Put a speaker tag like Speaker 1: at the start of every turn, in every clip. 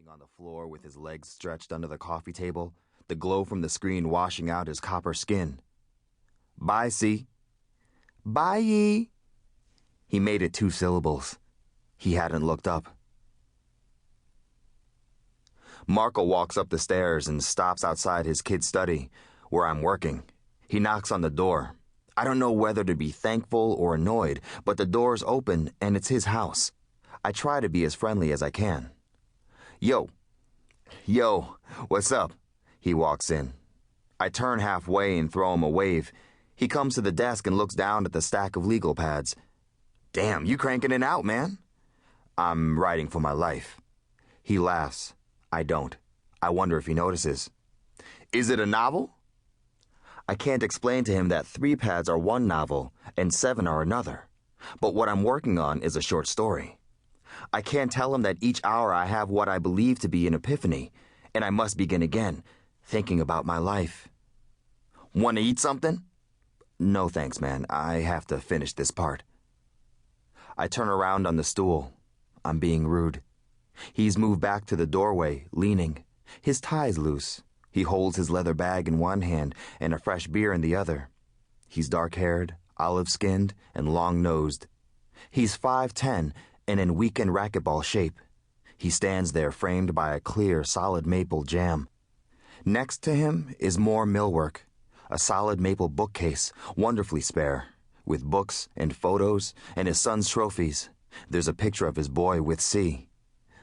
Speaker 1: on the floor with his legs stretched under the coffee table, the glow from the screen washing out his copper skin. "Bye, C." "Bye, ye." He made it 2 syllables. He hadn't looked up. Marco walks up the stairs and stops outside his kid's study, where I'm working. He knocks on the door. I don't know whether to be thankful or annoyed, but the door's open and it's his house. I try to be as friendly as I can. Yo, what's up?" He walks in. I turn halfway and throw him a wave. He comes to the desk and looks down at the stack of legal pads. "Damn, you cranking it out, man." "I'm writing for my life." He laughs. I don't. I wonder if he notices. "Is it a novel?" I can't explain to him that 3 pads are one novel and 7 are another. But what I'm working on is a short story. I can't tell him that each hour I have what I believe to be an epiphany, and I must begin again, thinking about my life. "Want to eat something?" "No thanks, man. I have to finish this part." I turn around on the stool. I'm being rude. He's moved back to the doorway, leaning. His tie's loose. He holds his leather bag in one hand and a fresh beer in the other. He's dark-haired, olive-skinned, and long-nosed. He's 5'10", and in weekend racquetball shape. He stands there framed by a clear, solid maple jamb. Next to him is more millwork, a solid maple bookcase, wonderfully spare, with books and photos and his son's trophies. There's a picture of his boy with C.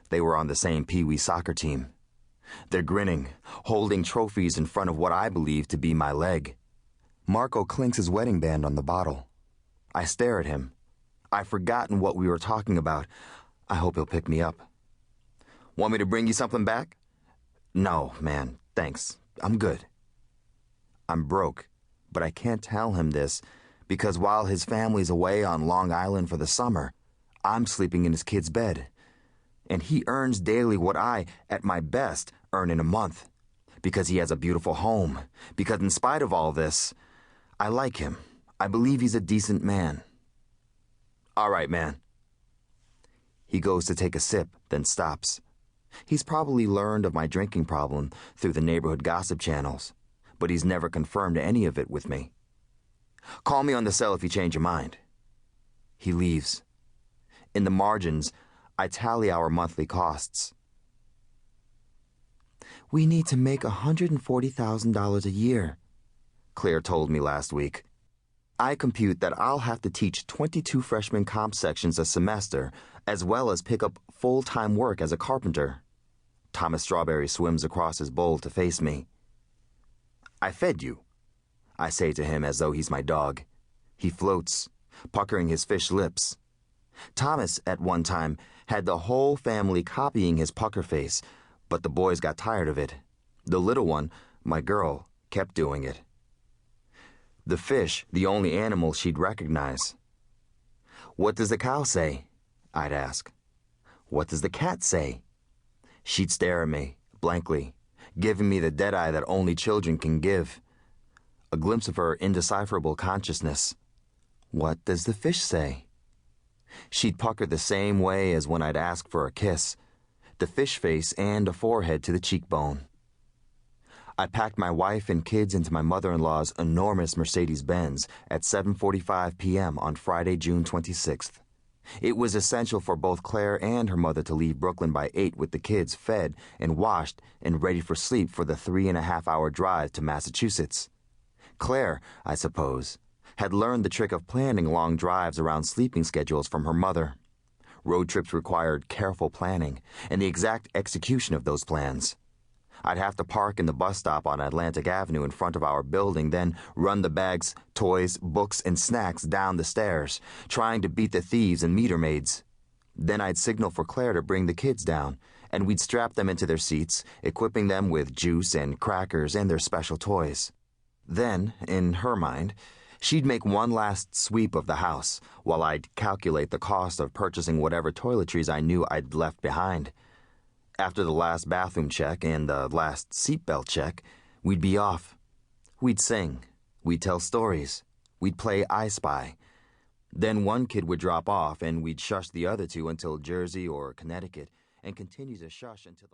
Speaker 1: They were on the same Pee-wee soccer team. They're grinning, holding trophies in front of what I believe to be my leg. Marco clinks his wedding band on the bottle. I stare at him. I've forgotten what we were talking about. I hope he'll pick me up. "Want me to bring you something back?" "No, man, thanks. I'm good." I'm broke, but I can't tell him this because while his family's away on Long Island for the summer, I'm sleeping in his kid's bed. And he earns daily what I, at my best, earn in a month. Because he has a beautiful home. Because in spite of all this, I like him. I believe he's a decent man. "All right, man." He goes to take a sip, then stops. He's probably learned of my drinking problem through the neighborhood gossip channels, but he's never confirmed any of it with me. "Call me on the cell if you change your mind." He leaves. In the margins, I tally our monthly costs. "We need to make $140,000 a year," Claire told me last week. I compute that I'll have to teach 22 freshman comp sections a semester, as well as pick up full-time work as a carpenter. Thomas Strawberry swims across his bowl to face me. "I fed you," I say to him as though he's my dog. He floats, puckering his fish lips. Thomas, at one time, had the whole family copying his pucker face, but the boys got tired of it. The little one, my girl, kept doing it. The fish, the only animal she'd recognize. "What does the cow say?" I'd ask. "What does the cat say?" She'd stare at me, blankly, giving me the dead eye that only children can give. A glimpse of her indecipherable consciousness. "What does the fish say?" She'd pucker the same way as when I'd ask for a kiss, the fish face and a forehead to the cheekbone. I packed my wife and kids into my mother-in-law's enormous Mercedes-Benz at 7:45 p.m. on Friday, June 26th. It was essential for both Claire and her mother to leave Brooklyn by 8 with the kids fed and washed and ready for sleep for the 3.5-hour drive to Massachusetts. Claire, I suppose, had learned the trick of planning long drives around sleeping schedules from her mother. Road trips required careful planning and the exact execution of those plans. I'd have to park in the bus stop on Atlantic Avenue in front of our building, then run the bags, toys, books, and snacks down the stairs, trying to beat the thieves and meter maids. Then I'd signal for Claire to bring the kids down, and we'd strap them into their seats, equipping them with juice and crackers and their special toys. Then, in her mind, she'd make one last sweep of the house, while I'd calculate the cost of purchasing whatever toiletries I knew I'd left behind. After the last bathroom check and the last seatbelt check, we'd be off. We'd sing. We'd tell stories. We'd play I Spy. Then one kid would drop off and we'd shush the other two until Jersey or Connecticut and continue to shush until the